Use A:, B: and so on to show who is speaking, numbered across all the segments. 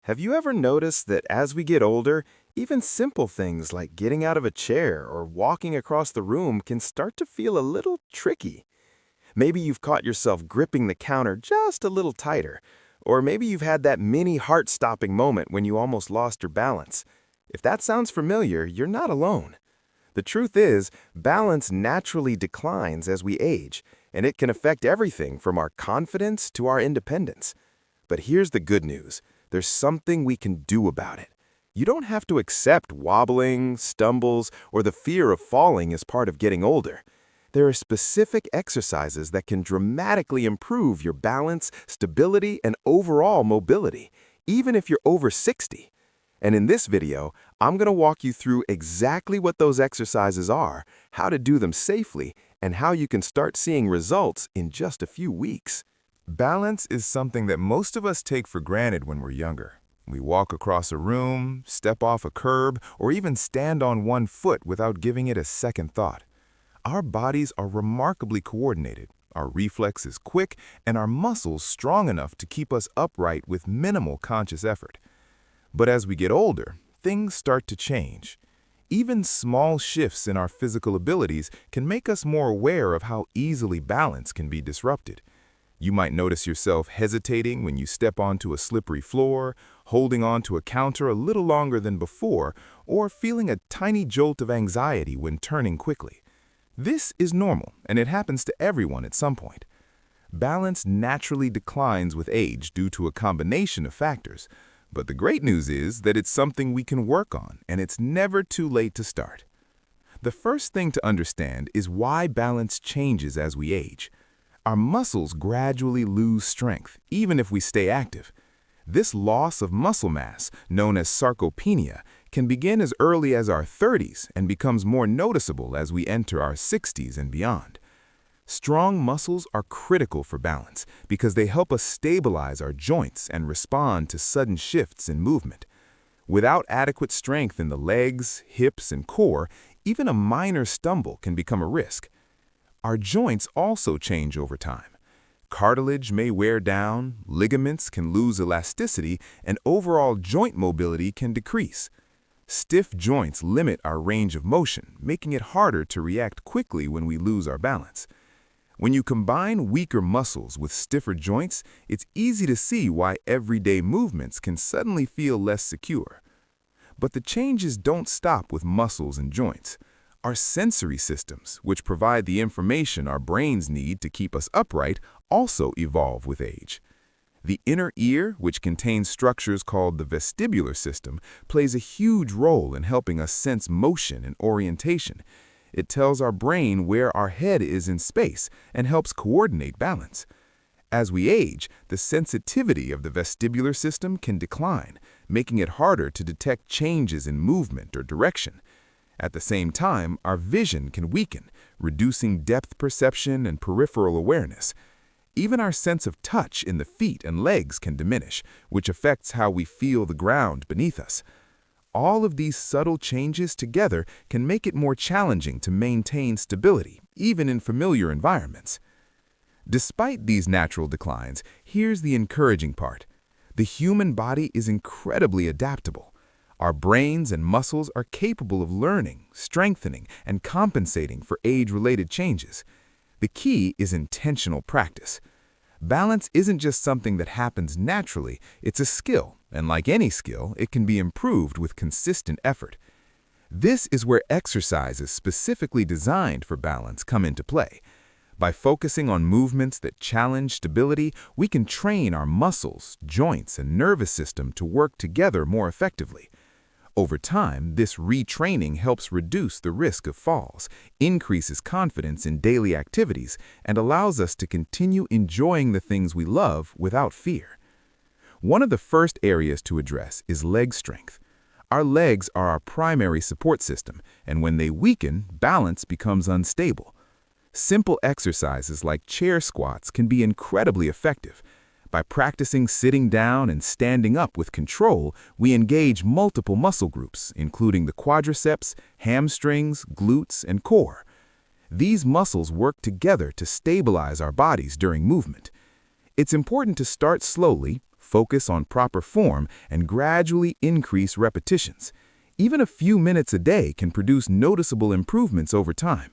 A: Have you ever noticed that as we get older, even simple things like getting out of a chair or walking across the room can start to feel a little tricky? Maybe you've caught yourself gripping the counter just a little tighter, or maybe you've had that mini heart-stopping moment when you almost lost your balance. If that sounds familiar, you're not alone. The truth is, balance naturally declines as we age, and it can affect everything from our confidence to our independence. But here's the good news. There's something we can do about it. You don't have to accept wobbling, stumbles, or the fear of falling as part of getting older. There are specific exercises that can dramatically improve your balance, stability, and overall mobility, even if you're over 60. And in this video, I'm going to walk you through exactly what those exercises are, how to do them safely, and how you can start seeing results in just a few weeks.
B: Balance is something that most of us take for granted when we're younger. We walk across a room, step off a curb, or even stand on one foot without giving it a second thought. Our bodies are remarkably coordinated, our reflexes quick, and our muscles strong enough to keep us upright with minimal conscious effort. But as we get older, things start to change. Even small shifts in our physical abilities can make us more aware of how easily balance can be disrupted. You might notice yourself hesitating when you step onto a slippery floor, holding onto a counter a little longer than before, or feeling a tiny jolt of anxiety when turning quickly. This is normal, and it happens to everyone at some point. Balance naturally declines with age due to a combination of factors, but the great news is that it's something we can work on, and it's never too late to start. The first thing to understand is why balance changes as we age. Our muscles gradually lose strength, even if we stay active. This loss of muscle mass, known as sarcopenia, can begin as early as our 30s and becomes more noticeable as we enter our 60s and beyond. Strong muscles are critical for balance because they help us stabilize our joints and respond to sudden shifts in movement. Without adequate strength in the legs, hips, and core, even a minor stumble can become a risk. Our joints also change over time. Cartilage may wear down, ligaments can lose elasticity, and overall joint mobility can decrease. Stiff joints limit our range of motion, making it harder to react quickly when we lose our balance. When you combine weaker muscles with stiffer joints, it's easy to see why everyday movements can suddenly feel less secure. But the changes don't stop with muscles and joints. Our sensory systems, which provide the information our brains need to keep us upright, also evolve with age. The inner ear, which contains structures called the vestibular system, plays a huge role in helping us sense motion and orientation. It tells our brain where our head is in space and helps coordinate balance. As we age, the sensitivity of the vestibular system can decline, making it harder to detect changes in movement or direction. At the same time, our vision can weaken, reducing depth perception and peripheral awareness. Even our sense of touch in the feet and legs can diminish, which affects how we feel the ground beneath us. All of these subtle changes together can make it more challenging to maintain stability, even in familiar environments. Despite these natural declines, here's the encouraging part. The human body is incredibly adaptable. Our brains and muscles are capable of learning, strengthening, and compensating for age-related changes. The key is intentional practice. Balance isn't just something that happens naturally, it's a skill, and like any skill, it can be improved with consistent effort. This is where exercises specifically designed for balance come into play. By focusing on movements that challenge stability, we can train our muscles, joints, and nervous system to work together more effectively. Over time, this retraining helps reduce the risk of falls, increases confidence in daily activities, and allows us to continue enjoying the things we love without fear. One of the first areas to address is leg strength. Our legs are our primary support system, and when they weaken, balance becomes unstable. Simple exercises like chair squats can be incredibly effective. By practicing sitting down and standing up with control, we engage multiple muscle groups, including the quadriceps, hamstrings, glutes, and core. These muscles work together to stabilize our bodies during movement. It's important to start slowly, focus on proper form, and gradually increase repetitions. Even a few minutes a day can produce noticeable improvements over time.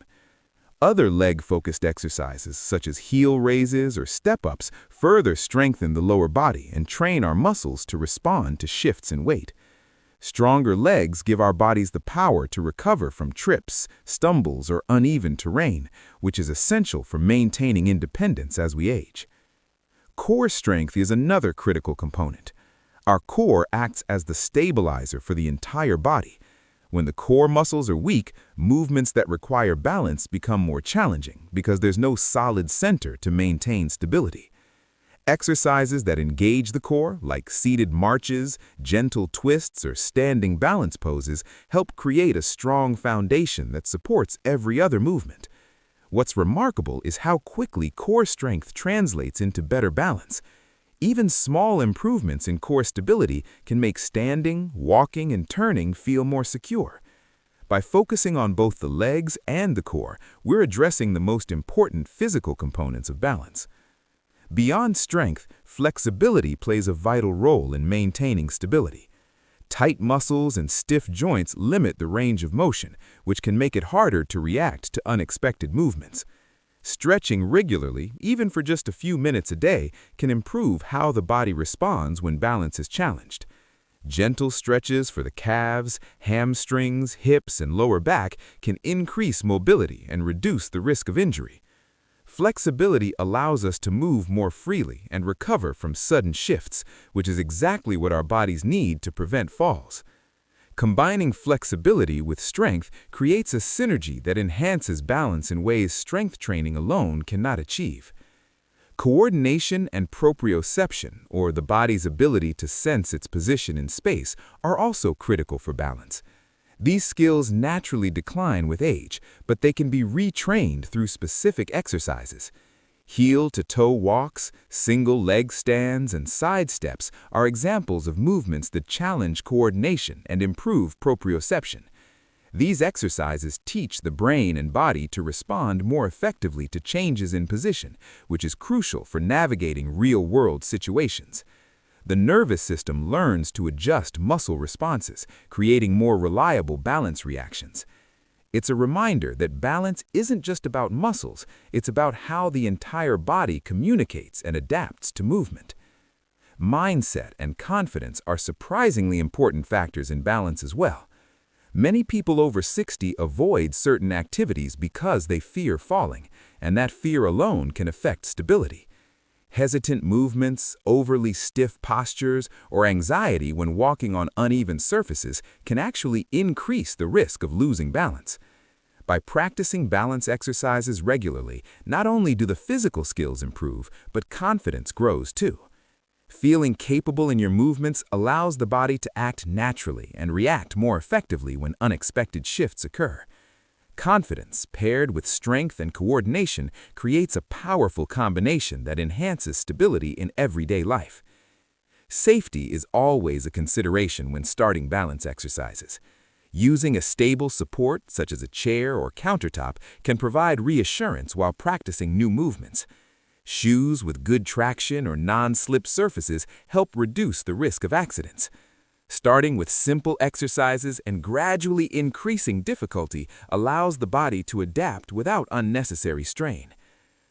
B: Other leg-focused exercises, such as heel raises or step-ups, further strengthen the lower body and train our muscles to respond to shifts in weight. Stronger legs give our bodies the power to recover from trips, stumbles, or uneven terrain, which is essential for maintaining independence as we age. Core strength is another critical component. Our core acts as the stabilizer for the entire body. When the core muscles are weak, movements that require balance become more challenging because there's no solid center to maintain stability. Exercises that engage the core, like seated marches, gentle twists, or standing balance poses, help create a strong foundation that supports every other movement. What's remarkable is how quickly core strength translates into better balance. Even small improvements in core stability can make standing, walking, and turning feel more secure. By focusing on both the legs and the core, we're addressing the most important physical components of balance. Beyond strength, flexibility plays a vital role in maintaining stability. Tight muscles and stiff joints limit the range of motion, which can make it harder to react to unexpected movements. Stretching regularly, even for just a few minutes a day, can improve how the body responds when balance is challenged. Gentle stretches for the calves, hamstrings, hips, and lower back can increase mobility and reduce the risk of injury. Flexibility allows us to move more freely and recover from sudden shifts, which is exactly what our bodies need to prevent falls. Combining flexibility with strength creates a synergy that enhances balance in ways strength training alone cannot achieve. Coordination and proprioception, or the body's ability to sense its position in space, are also critical for balance. These skills naturally decline with age, but they can be retrained through specific exercises. Heel-to-toe walks, single leg stands, and side steps are examples of movements that challenge coordination and improve proprioception. These exercises teach the brain and body to respond more effectively to changes in position, which is crucial for navigating real-world situations. The nervous system learns to adjust muscle responses, creating more reliable balance reactions. It's a reminder that balance isn't just about muscles, it's about how the entire body communicates and adapts to movement. Mindset and confidence are surprisingly important factors in balance as well. Many people over 60 avoid certain activities because they fear falling, and that fear alone can affect stability. Hesitant movements, overly stiff postures, or anxiety when walking on uneven surfaces can actually increase the risk of losing balance. By practicing balance exercises regularly, not only do the physical skills improve, but confidence grows too. Feeling capable in your movements allows the body to act naturally and react more effectively when unexpected shifts occur. Confidence, paired with strength and coordination, creates a powerful combination that enhances stability in everyday life. Safety is always a consideration when starting balance exercises. Using a stable support, such as a chair or countertop, can provide reassurance while practicing new movements. Shoes with good traction or non-slip surfaces help reduce the risk of accidents. Starting with simple exercises and gradually increasing difficulty allows the body to adapt without unnecessary strain.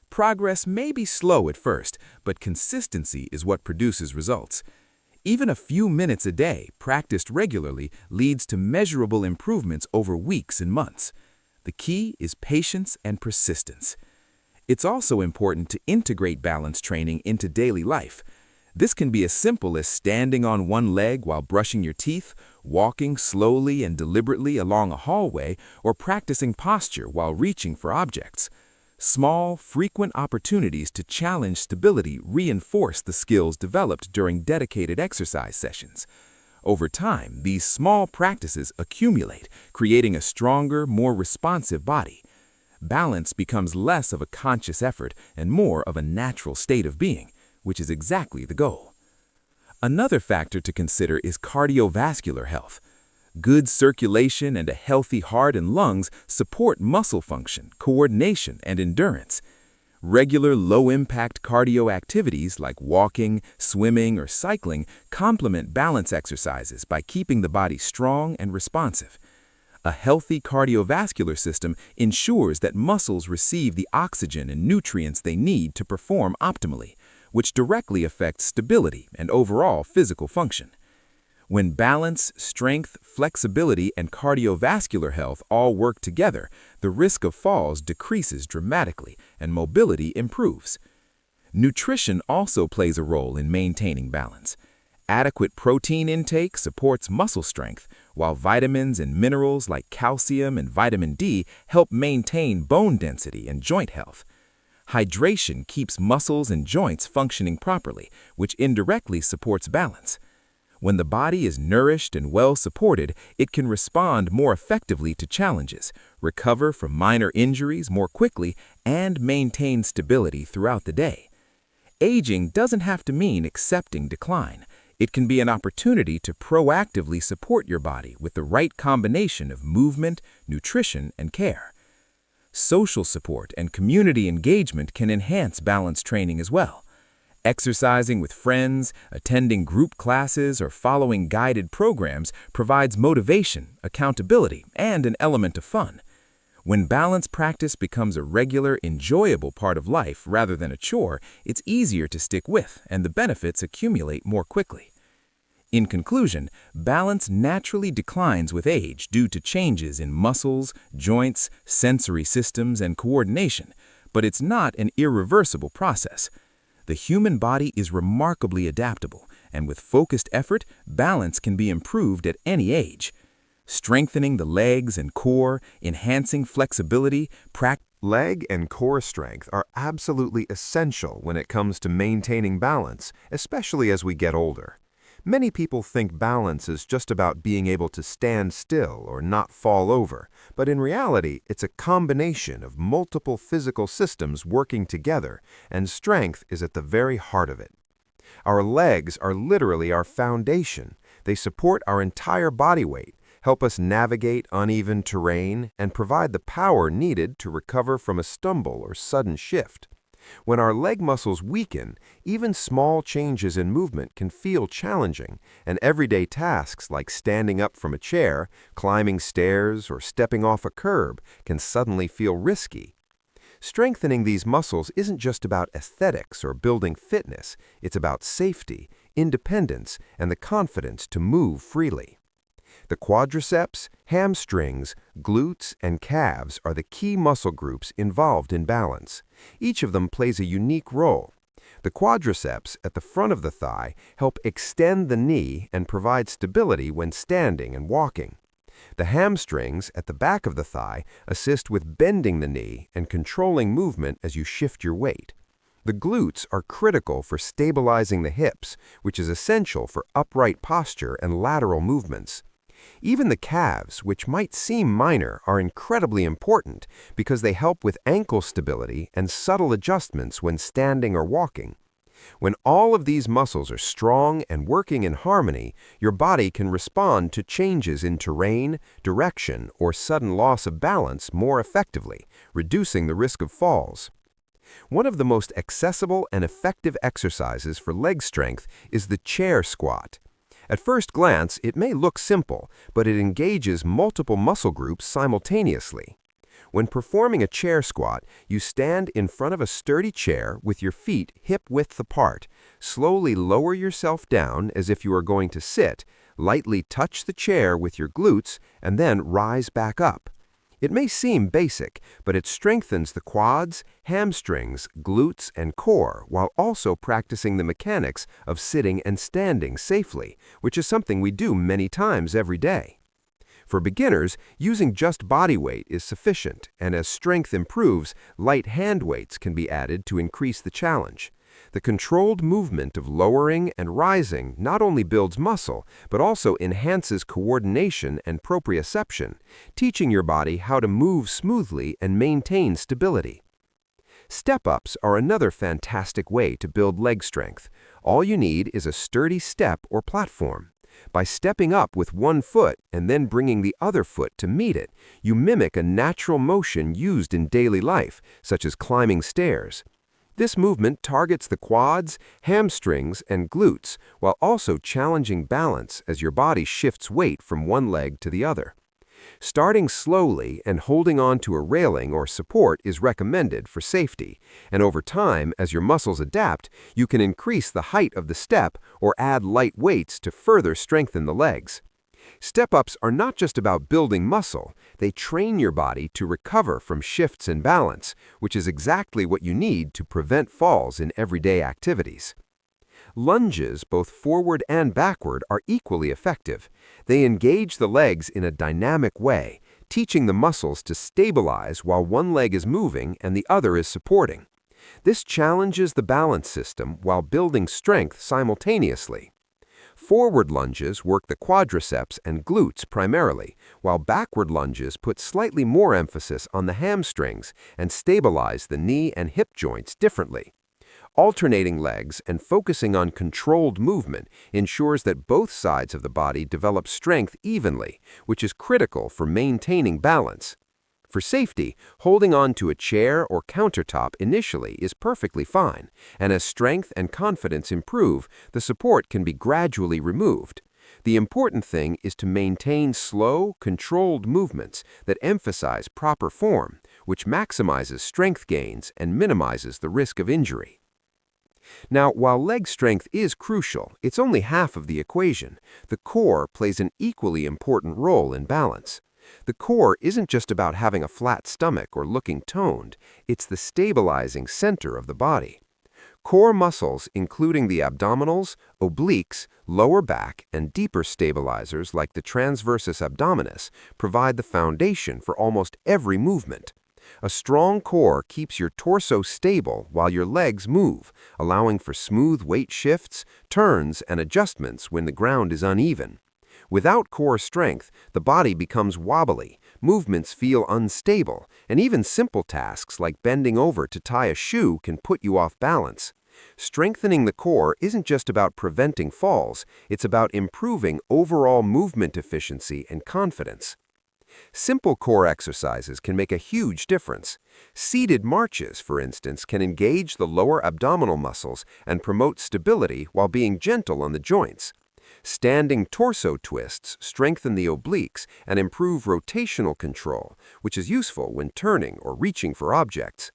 B: Progress may be slow at first, but consistency is what produces results. Even a few minutes a day, practiced regularly, leads to measurable improvements over weeks and months. The key is patience and persistence. It's also important to integrate balance training into daily life. This can be as simple as standing on one leg while brushing your teeth, walking slowly and deliberately along a hallway, or practicing posture while reaching for objects. Small, frequent opportunities to challenge stability reinforce the skills developed during dedicated exercise sessions. Over time, these small practices accumulate, creating a stronger, more responsive body. Balance becomes less of a conscious effort and more of a natural state of being, which is exactly the goal. Another factor to consider is cardiovascular health. Good circulation and a healthy heart and lungs support muscle function, coordination, and endurance.
C: Regular low-impact cardio activities like walking, swimming, or cycling complement balance exercises by keeping the body strong and responsive. A healthy cardiovascular system ensures that muscles receive the oxygen and nutrients they need to perform optimally, which directly affects stability and overall physical function. When balance, strength, flexibility, and cardiovascular health all work together, the risk of falls decreases dramatically and mobility improves. Nutrition also plays a role in maintaining balance. Adequate protein intake supports muscle strength, while vitamins and minerals like calcium and vitamin D help maintain bone density and joint health. Hydration keeps muscles and joints functioning properly, which indirectly supports balance. When the body is nourished and well supported, it can respond more effectively to challenges, recover from minor injuries more quickly, and maintain stability throughout the day. Aging doesn't have to mean accepting decline. It can be an opportunity to proactively support your body with the right combination of movement, nutrition, and care. Social support and community engagement can enhance balance training as well. Exercising with friends, attending group classes, or following guided programs provides motivation, accountability, and an element of fun. When balance practice becomes a regular, enjoyable part of life rather than a chore, it's easier to stick with, and the benefits accumulate more quickly. In conclusion, balance naturally declines with age due to changes in muscles, joints, sensory systems, and coordination, but it's not an irreversible process. The human body is remarkably adaptable, and with focused effort, balance can be improved at any age. Strengthening the legs and core, enhancing flexibility,
B: Leg and core strength are absolutely essential when it comes to maintaining balance, especially as we get older. Many people think balance is just about being able to stand still or not fall over, but in reality, it's a combination of multiple physical systems working together, and strength is at the very heart of it. Our legs are literally our foundation. They support our entire body weight, help us navigate uneven terrain, and provide the power needed to recover from a stumble or sudden shift. When our leg muscles weaken, even small changes in movement can feel challenging, and everyday tasks like standing up from a chair, climbing stairs, or stepping off a curb can suddenly feel risky. Strengthening these muscles isn't just about aesthetics or building fitness, it's about safety, independence, and the confidence to move freely. The quadriceps, hamstrings, glutes, and calves are the key muscle groups involved in balance. Each of them plays a unique role. The quadriceps at the front of the thigh help extend the knee and provide stability when standing and walking. The hamstrings at the back of the thigh assist with bending the knee and controlling movement as you shift your weight. The glutes are critical for stabilizing the hips, which is essential for upright posture and lateral movements. Even the calves, which might seem minor, are incredibly important because they help with ankle stability and subtle adjustments when standing or walking. When all of these muscles are strong and working in harmony, your body can respond to changes in terrain, direction, or sudden loss of balance more effectively, reducing the risk of falls. One of the most accessible and effective exercises for leg strength is the chair squat. At first glance, it may look simple, but it engages multiple muscle groups simultaneously. When performing a chair squat, you stand in front of a sturdy chair with your feet hip-width apart. Slowly lower yourself down as if you are going to sit, lightly touch the chair with your glutes, and then rise back up. It may seem basic, but it strengthens the quads, hamstrings, glutes, and core while also practicing the mechanics of sitting and standing safely, which is something we do many times every day. For beginners, using just body weight is sufficient, and as strength improves, light hand weights can be added to increase the challenge. The controlled movement of lowering and rising not only builds muscle, but also enhances coordination and proprioception, teaching your body how to move smoothly and maintain stability. Step-ups are another fantastic way to build leg strength. All you need is a sturdy step or platform. By stepping up with one foot and then bringing the other foot to meet it, you mimic a natural motion used in daily life, such as climbing stairs.
D: This movement targets the quads, hamstrings, and glutes while also challenging balance as your body shifts weight from one leg to the other. Starting slowly and holding on to a railing or support is recommended for safety, and over time, as your muscles adapt, you can increase the height of the step or add light weights to further strengthen the legs. Step-ups are not just about building muscle, they train your body to recover from shifts in balance, which is exactly what you need to prevent falls in everyday activities. Lunges, both forward and backward, are equally effective. They engage the legs in a dynamic way, teaching the muscles to stabilize while one leg is moving and the other is supporting. This challenges the balance system while building strength simultaneously. Forward lunges work the quadriceps and glutes primarily, while backward lunges put slightly more emphasis on the hamstrings and stabilize the knee and hip joints differently. Alternating legs and focusing on controlled movement ensures that both sides of the body develop strength evenly, which is critical for maintaining balance. For safety, holding on to a chair or countertop initially is perfectly fine, and as strength and confidence improve, the support can be gradually removed. The important thing is to maintain slow, controlled movements that emphasize proper form, which maximizes strength gains and minimizes the risk of injury. Now, while leg strength is crucial, it's only half of the equation. The core plays an equally important role in balance. The core isn't just about having a flat stomach or looking toned, it's the stabilizing center of the body. Core muscles, including the abdominals, obliques, lower back, and deeper stabilizers like the transversus abdominis, provide the foundation for almost every movement. A strong core keeps your torso stable while your legs move, allowing for smooth weight shifts, turns, and adjustments when the ground is uneven. Without core strength, the body becomes wobbly, movements feel unstable, and even simple tasks like bending over to tie a shoe can put you off balance. Strengthening the core isn't just about preventing falls, it's about improving overall movement efficiency and confidence. Simple core exercises can make a huge difference. Seated marches, for instance, can engage the lower abdominal muscles and promote stability while being gentle on the joints. Standing torso twists strengthen the obliques and improve rotational control, which is useful when turning or reaching for objects.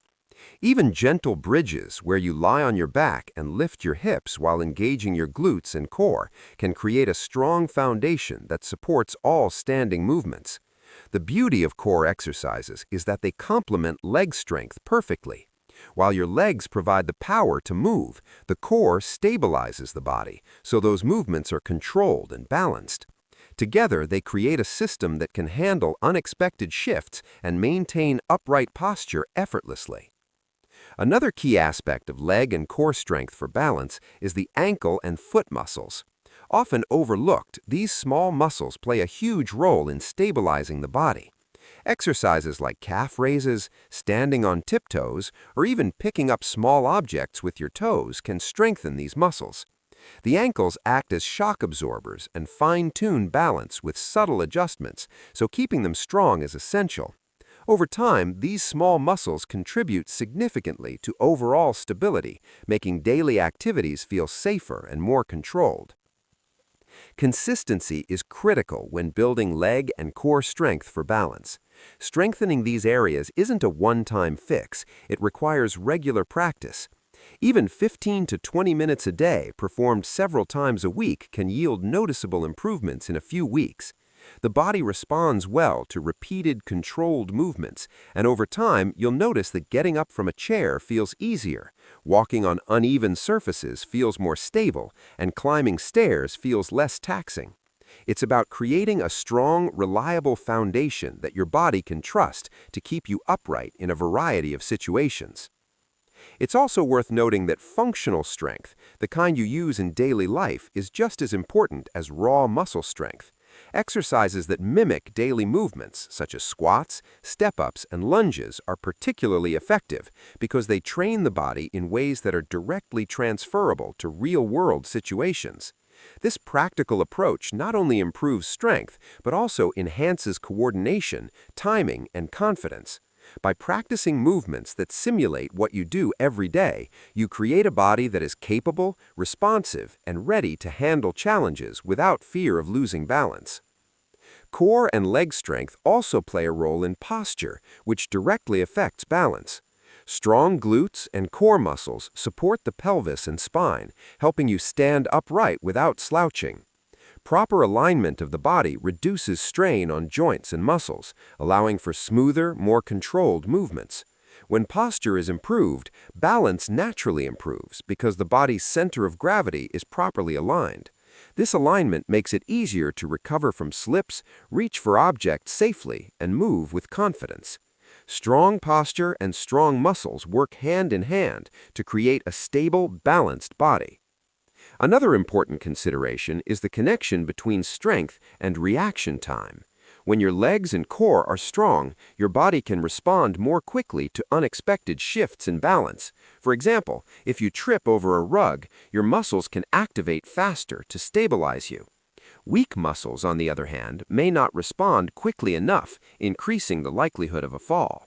D: Even gentle bridges, where you lie on your back and lift your hips while engaging your glutes and core, can create a strong foundation that supports all standing movements. The beauty of core exercises is that they complement leg strength perfectly. While your legs provide the power to move, the core stabilizes the body, so those movements are controlled and balanced. Together, they create a system that can handle unexpected shifts and maintain upright posture effortlessly. Another key aspect of leg and core strength for balance is the ankle and foot muscles. Often overlooked, these small muscles play a huge role in stabilizing the body. Exercises like calf raises, standing on tiptoes, or even picking up small objects with your toes can strengthen these muscles. The ankles act as shock absorbers and fine-tune balance with subtle adjustments, so keeping them strong is essential. Over time, these small muscles contribute significantly to overall stability, making daily activities feel safer and more controlled. Consistency is critical when building leg and core strength for balance. Strengthening these areas isn't a one-time fix, it requires regular practice. Even 15 to 20 minutes a day performed several times a week can yield noticeable improvements in a few weeks. The body responds well to repeated, controlled movements, and over time, you'll notice that getting up from a chair feels easier, walking on uneven surfaces feels more stable, and climbing stairs feels less taxing. It's about creating a strong, reliable foundation that your body can trust to keep you upright in a variety of situations. It's also worth noting that functional strength, the kind you use in daily life, is just as important as raw muscle strength. Exercises that mimic daily movements, such as squats, step-ups, and lunges, are particularly effective because they train the body in ways that are directly transferable to real-world situations. This practical approach not only improves strength, but also enhances coordination, timing, and confidence. By practicing movements that simulate what you do every day, you create a body that is capable, responsive, and ready to handle challenges without fear of losing balance. Core and leg strength also play a role in posture, which directly affects balance. Strong glutes and core muscles support the pelvis and spine, helping you stand upright without slouching. Proper alignment of the body reduces strain on joints and muscles, allowing for smoother, more controlled movements. When posture is improved, balance naturally improves because the body's center of gravity is properly aligned. This alignment makes it easier to recover from slips, reach for objects safely, and move with confidence. Strong posture and strong muscles work hand in hand to create a stable, balanced body. Another important consideration is the connection between strength and reaction time. When your legs and core are strong, your body can respond more quickly to unexpected shifts in balance. For example, if you trip over a rug, your muscles can activate faster to stabilize you. Weak muscles, on the other hand, may not respond quickly enough, increasing the likelihood of a fall.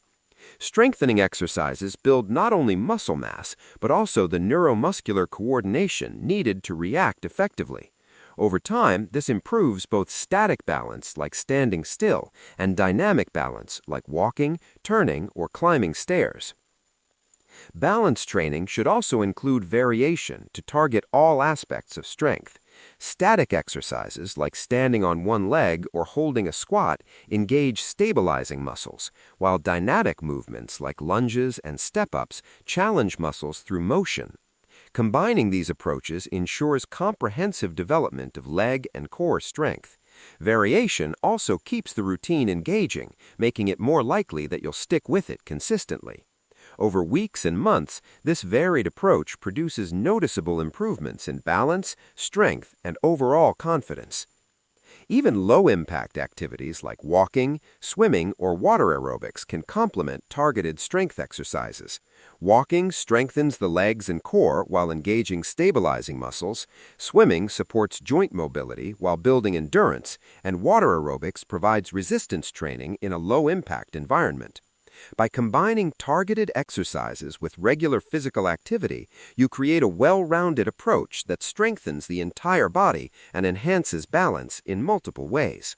D: Strengthening exercises build not only muscle mass, but also the neuromuscular coordination needed to react effectively. Over time, this improves both static balance, like standing still, and dynamic balance, like walking, turning, or climbing stairs. Balance training should also include variation to target all aspects of strength. Static exercises, like standing on one leg or holding a squat, engage stabilizing muscles, while dynamic movements like lunges and step-ups challenge muscles through motion. Combining these approaches ensures comprehensive development of leg and core strength. Variation also keeps the routine engaging, making it more likely that you'll stick with it consistently. Over weeks and months, this varied approach produces noticeable improvements in balance, strength, and overall confidence. Even low-impact activities like walking, swimming, or water aerobics can complement targeted strength exercises. Walking strengthens the legs and core while engaging stabilizing muscles, swimming supports joint mobility while building endurance, and water aerobics provides resistance training in a low-impact environment. By combining targeted exercises with regular physical activity, you create a well-rounded approach that strengthens the entire body and enhances balance in multiple ways.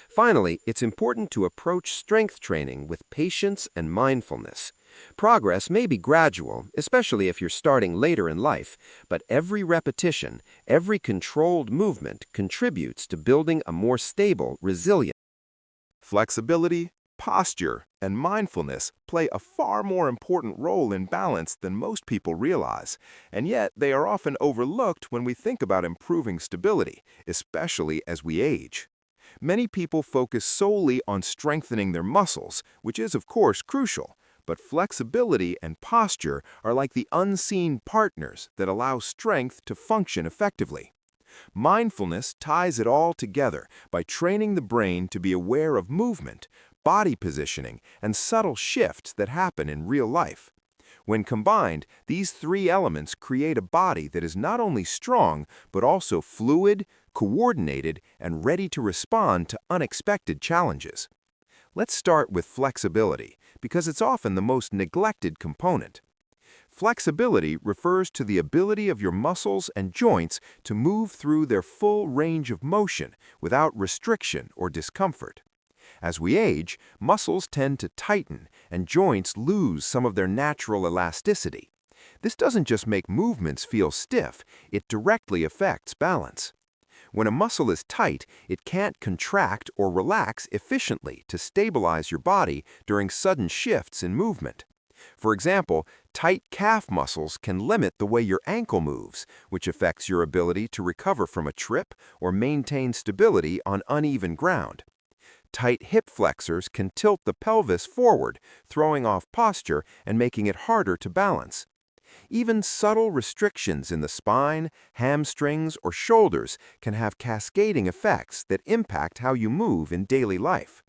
D: Finally, it's important to approach strength training with patience and mindfulness. Progress may be gradual, especially if you're starting later in life, but every repetition, every controlled movement contributes to building a more stable, resilient.
B: Flexibility, posture, and mindfulness play a far more important role in balance than most people realize, and yet they are often overlooked when we think about improving stability, especially as we age. Many people focus solely on strengthening their muscles, which is of course crucial, but flexibility and posture are like the unseen partners that allow strength to function effectively. Mindfulness ties it all together by training the brain to be aware of movement, body positioning, and subtle shifts that happen in real life. When combined, these three elements create a body that is not only strong, but also fluid, coordinated, and ready to respond to unexpected challenges. Let's start with flexibility, because it's often the most neglected component. Flexibility refers to the ability of your muscles and joints to move through their full range of motion without restriction or discomfort. As we age, muscles tend to tighten and joints lose some of their natural elasticity. This doesn't just make movements feel stiff, it directly affects balance. When a muscle is tight, it can't contract or relax efficiently to stabilize your body during sudden shifts in movement. For example, tight calf muscles can limit the way your ankle moves, which affects your ability to recover from a trip or maintain stability on uneven ground. Tight hip flexors can tilt the pelvis forward, throwing off posture and making it harder to balance. Even subtle restrictions in the spine, hamstrings, or shoulders can have cascading effects that impact how you move in daily life.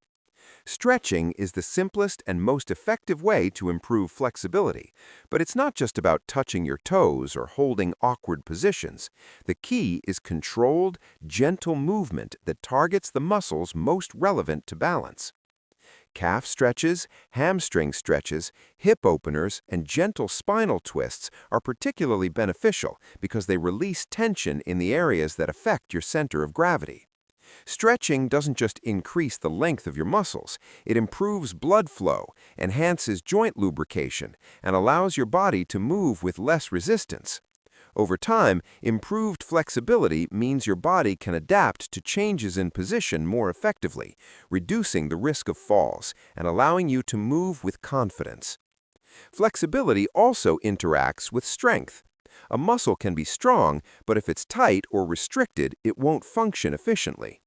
B: Stretching is the simplest and most effective way to improve flexibility, but it's not just about touching your toes or holding awkward positions. The key is controlled, gentle movement that targets the muscles most relevant to balance.
D: Calf stretches, hamstring stretches, hip openers, and gentle spinal twists are particularly beneficial because they release tension in the areas that affect your center of gravity. Stretching doesn't just increase the length of your muscles, it improves blood flow, enhances joint lubrication, and allows your body to move with less resistance. Over time, improved flexibility means your body can adapt to changes in position more effectively, reducing the risk of falls and allowing you to move with confidence. Flexibility also interacts with strength. A muscle can be strong, but if it's tight or restricted, it won't function efficiently.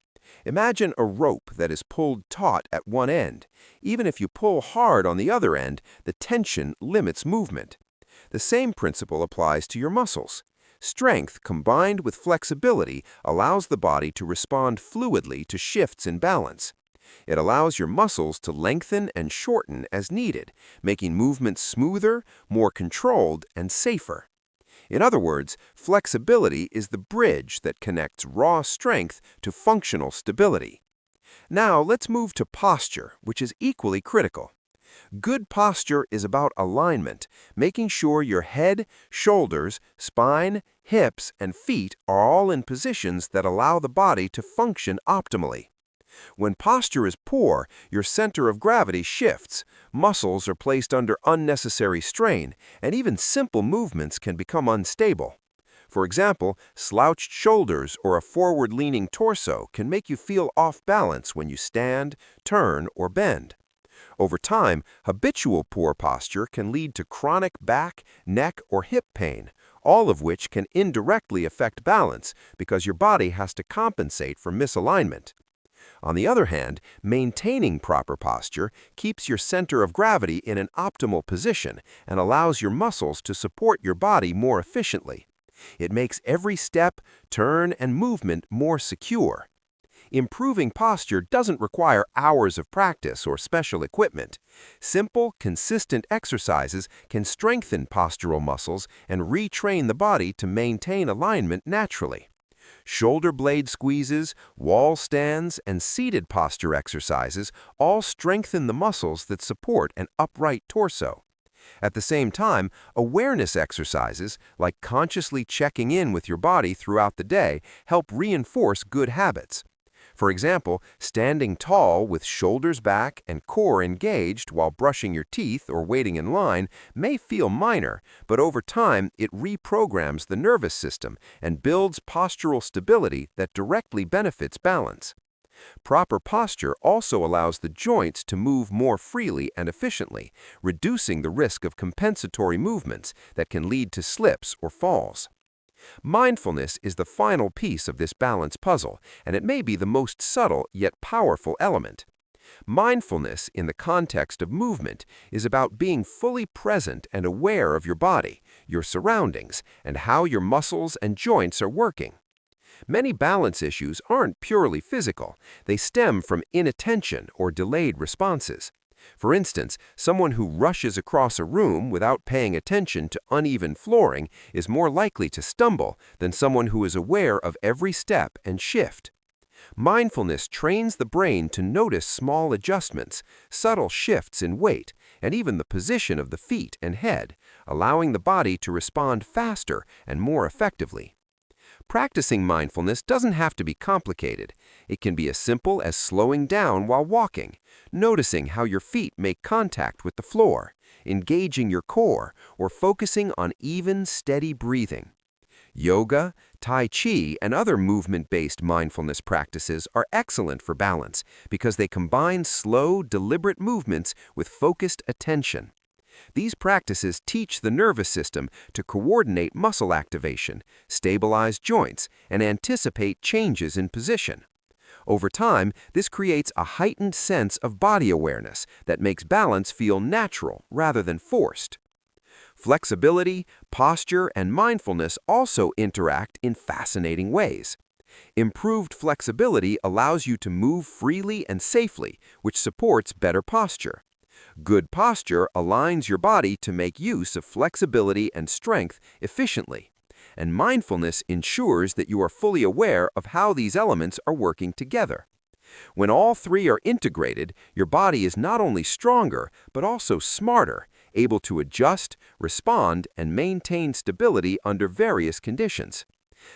D: Imagine a rope that is pulled taut at one end. Even if you pull hard on the other end, the tension limits movement. The same principle applies to your muscles. Strength combined with flexibility allows the body to respond fluidly to shifts in balance. It allows your muscles to lengthen and shorten as needed, making movements smoother, more controlled, and safer. In other words, flexibility is the bridge that connects raw strength to functional stability. Now let's move to posture, which is equally critical. Good posture is about alignment, making sure your head, shoulders, spine, hips, and feet are all in positions that allow the body to function optimally. When posture is poor, your center of gravity shifts, muscles are placed under unnecessary strain, and even simple movements can become unstable. For example, slouched shoulders or a forward-leaning torso can make you feel off balance when you stand, turn, or bend. Over time, habitual poor posture can lead to chronic back, neck, or hip pain, all of which can indirectly affect balance because your body has to compensate for misalignment. On the other hand, maintaining proper posture keeps your center of gravity in an optimal position and allows your muscles to support your body more efficiently. It makes every step, turn, and movement more secure. Improving posture doesn't require hours of practice or special equipment. Simple, consistent exercises can strengthen postural muscles and retrain the body to maintain alignment naturally. Shoulder blade squeezes, wall stands, and seated posture exercises all strengthen the muscles that support an upright torso. At the same time, awareness exercises, like consciously checking in with your body throughout the day, help reinforce good habits. For example, standing tall with shoulders back and core engaged while brushing your teeth or waiting in line may feel minor, but over time it reprograms the nervous system and builds postural stability that directly benefits balance. Proper posture also allows the joints to move more freely and efficiently, reducing the risk of compensatory movements that can lead to slips or falls. Mindfulness is the final piece of this balance puzzle, and it may be the most subtle yet powerful element. Mindfulness, in the context of movement, is about being fully present and aware of your body, your surroundings, and how your muscles and joints are working. Many balance issues aren't purely physical. They stem from inattention or delayed responses. For instance, someone who rushes across a room without paying attention to uneven flooring is more likely to stumble than someone who is aware of every step and shift. Mindfulness trains the brain to notice small adjustments, subtle shifts in weight, and even the position of the feet and head, allowing the body to respond faster and more effectively. Practicing mindfulness doesn't have to be complicated. It can be as simple as slowing down while walking, noticing how your feet make contact with the floor, engaging your core, or focusing on even, steady breathing. Yoga, Tai Chi, and other movement-based mindfulness practices are excellent for balance because they combine slow, deliberate movements with focused attention. These practices teach the nervous system to coordinate muscle activation, stabilize joints, and anticipate changes in position. Over time, this creates a heightened sense of body awareness that makes balance feel natural rather than forced. Flexibility, posture, and mindfulness also interact in fascinating ways. Improved flexibility allows you to move freely and safely, which supports better posture. Good posture aligns your body to make use of flexibility and strength efficiently, and mindfulness ensures that you are fully aware of how these elements are working together. When all three are integrated, your body is not only stronger, but also smarter, able to adjust, respond, and maintain stability under various conditions.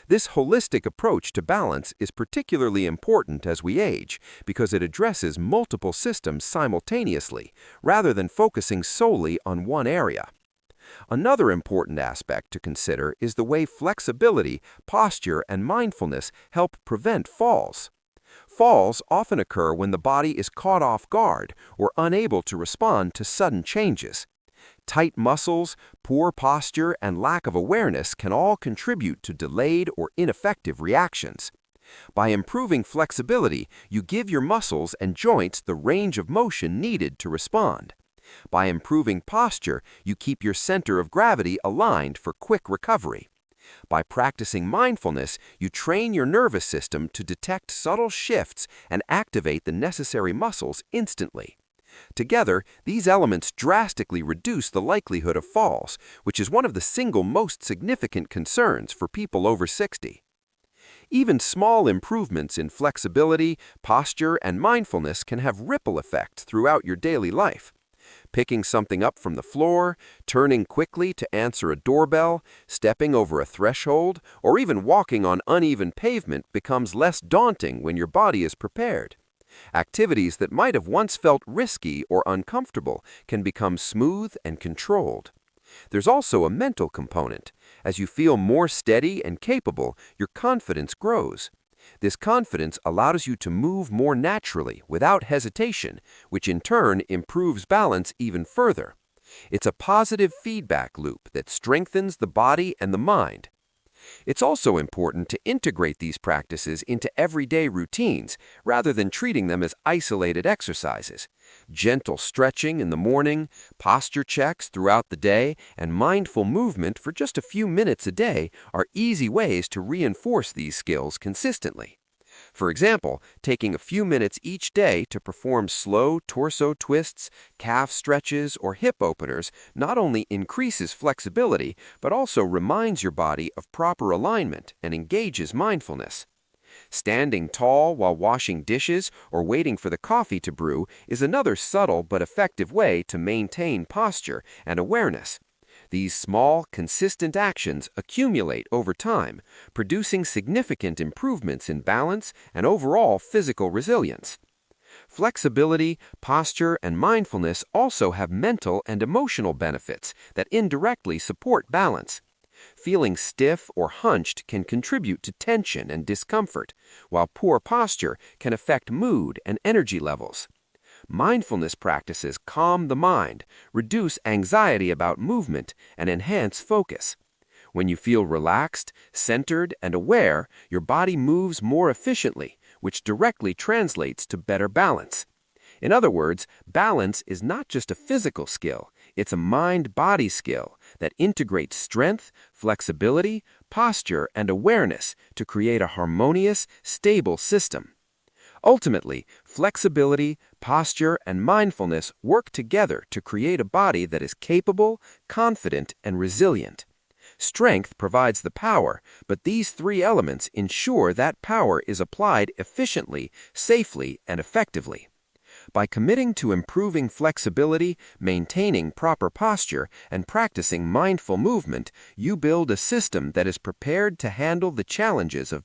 D: This holistic approach to balance is particularly important as we age because it addresses multiple systems simultaneously, rather than focusing solely on one area. Another important aspect to consider is the way flexibility, posture, and mindfulness help prevent falls. Falls often occur when the body is caught off guard or unable to respond to sudden changes. Tight muscles, poor posture, and lack of awareness can all contribute to delayed or ineffective reactions. By improving flexibility, you give your muscles and joints the range of motion needed to respond. By improving posture, you keep your center of gravity aligned for quick recovery. By practicing mindfulness, you train your nervous system to detect subtle shifts and activate the necessary muscles instantly. Together, these elements drastically reduce the likelihood of falls, which is one of the single most significant concerns for people over 60. Even small improvements in flexibility, posture, and mindfulness can have ripple effects throughout your daily life. Picking something up from the floor, turning quickly to answer a doorbell, stepping over a threshold, or even walking on uneven pavement becomes less daunting when your body is prepared. Activities that might have once felt risky or uncomfortable can become smooth and controlled. There's also a mental component. As you feel more steady and capable, your confidence grows. This confidence allows you to move more naturally without hesitation, which in turn improves balance even further. It's a positive feedback loop that strengthens the body and the mind. It's also important to integrate these practices into everyday routines rather than treating them as isolated exercises. Gentle stretching in the morning, posture checks throughout the day, and mindful movement for just a few minutes a day are easy ways to reinforce these skills consistently. For example, taking a few minutes each day to perform slow torso twists, calf stretches, or hip openers not only increases flexibility, but also reminds your body of proper alignment and engages mindfulness. Standing tall while washing dishes or waiting for the coffee to brew is another subtle but effective way to maintain posture and awareness. These small, consistent actions accumulate over time, producing significant improvements in balance and overall physical resilience. Flexibility, posture, and mindfulness also have mental and emotional benefits that indirectly support balance. Feeling stiff or hunched can contribute to tension and discomfort, while poor posture can affect mood and energy levels. Mindfulness practices calm the mind, reduce anxiety about movement, and enhance focus. When you feel relaxed, centered, and aware, your body moves more efficiently, which directly translates to better balance. In other words, balance is not just a physical skill, it's a mind-body skill that integrates strength, flexibility, posture, and awareness to create a harmonious, stable system. Ultimately, flexibility, posture, and mindfulness work together to create a body that is capable, confident, and resilient. Strength provides the power, but these three elements ensure that power is applied efficiently, safely, and effectively. By committing to improving flexibility, maintaining proper posture, and practicing mindful movement, you build a system that is prepared to handle the challenges of